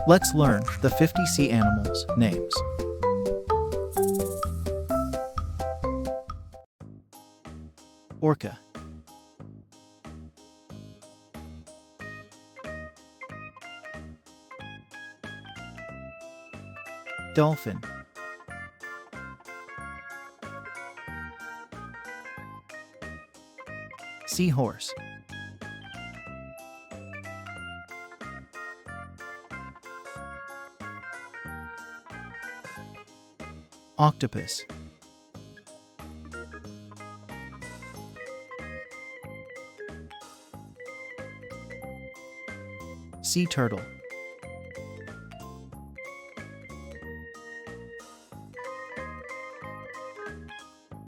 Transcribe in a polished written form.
Let's learn the 50 sea animals names. Orca, dolphin, seahorse, octopus, sea turtle,